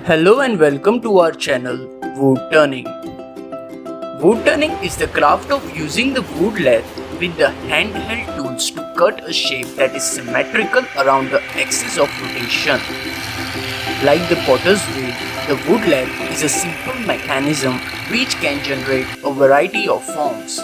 Hello and welcome to our channel Woodturning. Woodturning is the craft of using the wood lathe with the handheld tools to cut a shape that is symmetrical around the axis of rotation. Like the potter's wheel, the wood lathe is a simple mechanism which can generate a variety of forms.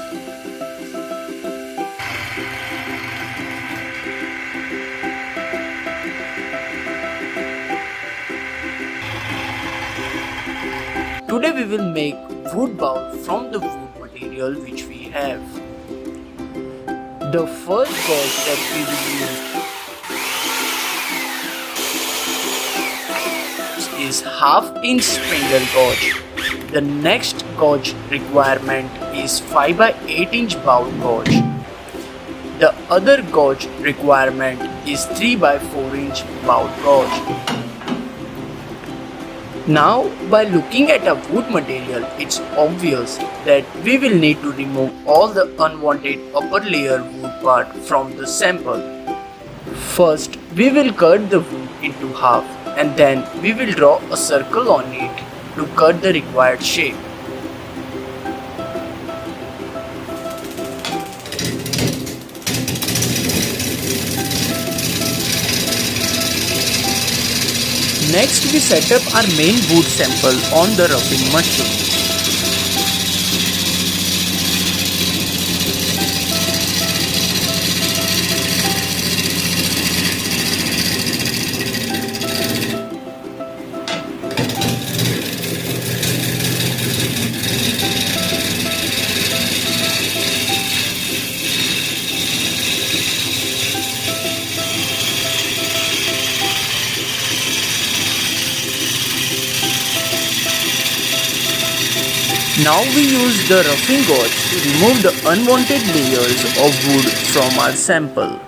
Today we will make wood bowl from the wood material which we have. The first gauge that we will use is half-inch spindle gauge. The next gauge requirement is 5 by 8 inch bowl gauge. The other gauge requirement is 3 by 4 inch bowl gauge. Now, by looking at a wood material, it's obvious that we will need to remove all the unwanted upper layer wood part from the sample. First, we will cut the wood into half and then we will draw a circle on it to cut the required shape. Next, we set up our main wood sample on the roughing machine. Now we use the roughing gauge to remove the unwanted layers of wood from our sample.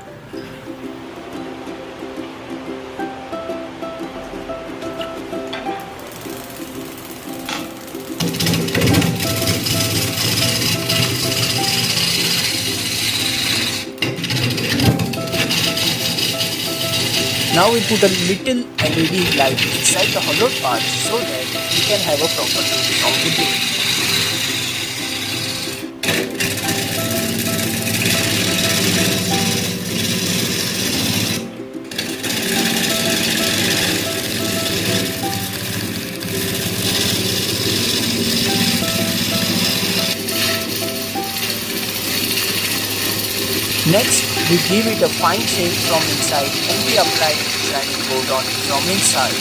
Now we put a little LED light inside the hollow part so that we can have a proper view from within. Next, we give it a fine shape from inside and we apply the shining coat on it from inside.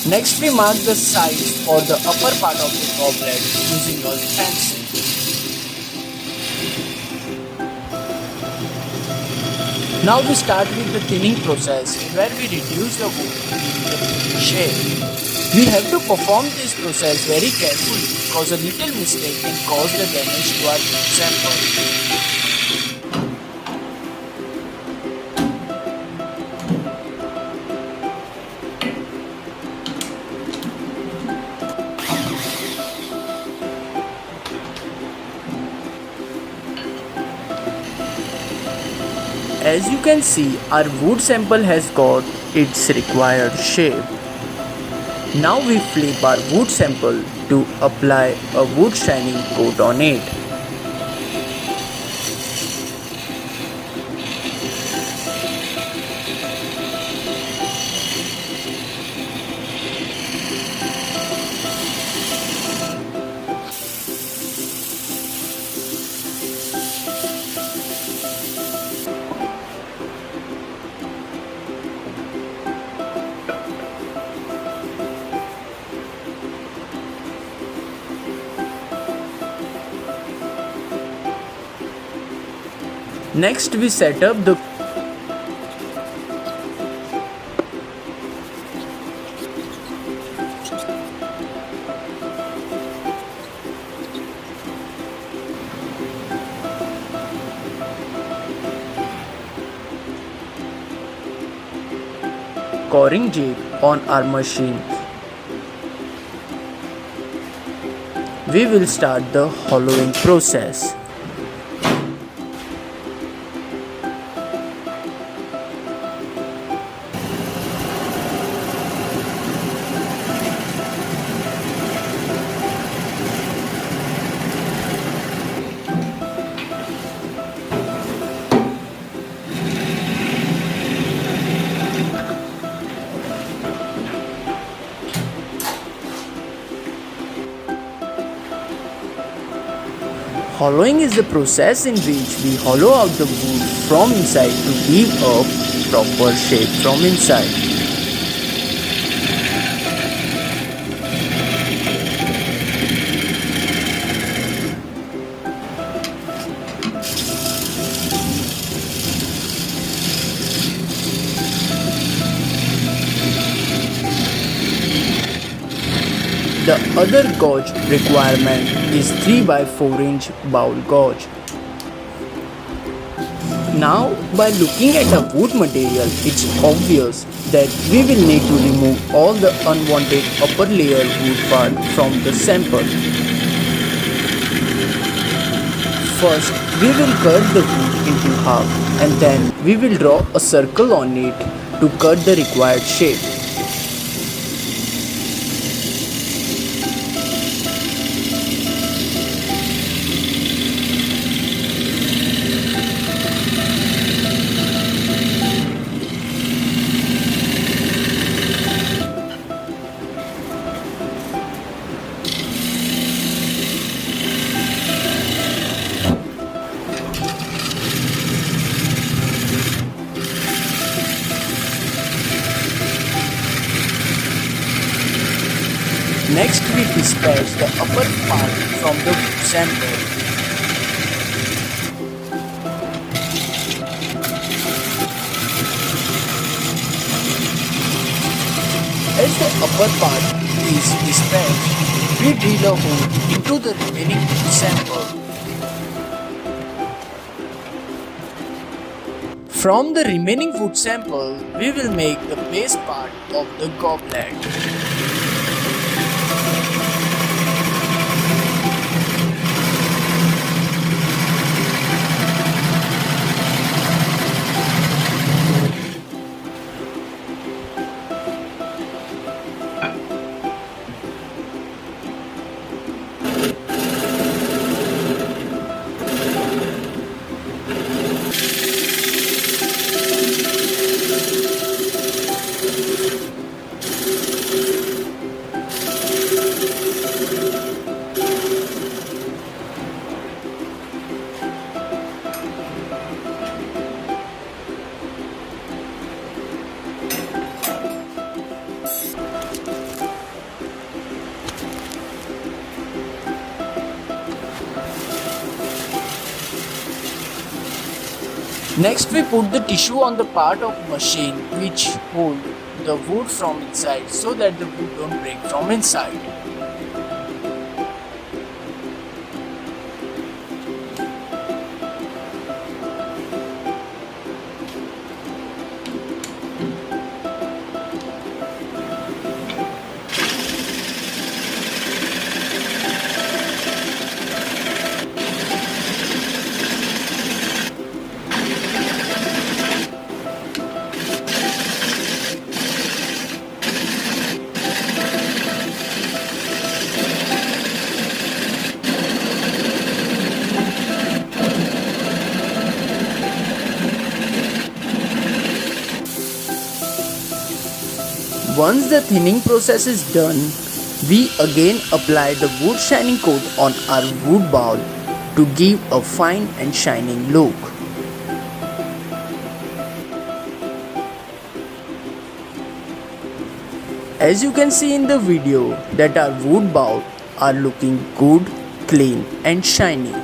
Next, we mark the size for the upper part of the goblet using a pencil. Now we start with the thinning process where we reduce the wood to give it a thin shape. We have to perform this process very carefully because a little mistake can cause the damage to our wood sample. As you can see, our wood sample has got its required shape. Now we flip our wood sample to apply a wood shining coat on it. Next, we set up the coring jig on our machine. we will start the hollowing process. Hollowing is the process in which we hollow out the wood from inside to give a proper shape from inside. The other gauge requirement is 3 by 4 inch bowl gauge. Now, by looking at the wood material, it's obvious that we will need to remove all the unwanted upper layer wood part from the sample. First, we will cut the wood into half and then we will draw a circle on it to cut the required shape. Next, we dispatch the upper part from the sample. As the upper part is dispatched, we drill a hole into the remaining sample. From the remaining wood sample, we will make the base part of the goblet. Next, we put the tissue on the part of machine which hold the wood from inside so that the wood don't break from inside. Once the thinning process is done, we again apply the wood shining coat on our wood bowl to give a fine and shining look. As you can see in the video that our wood bowl are looking good, clean and shiny.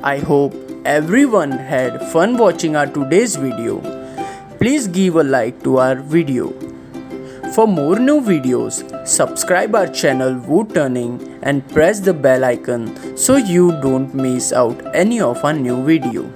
I hope everyone had fun watching our today's video. Please give a like to our video. For more new videos, subscribe our channel Woodturning and press the bell icon so you don't miss out any of our new video.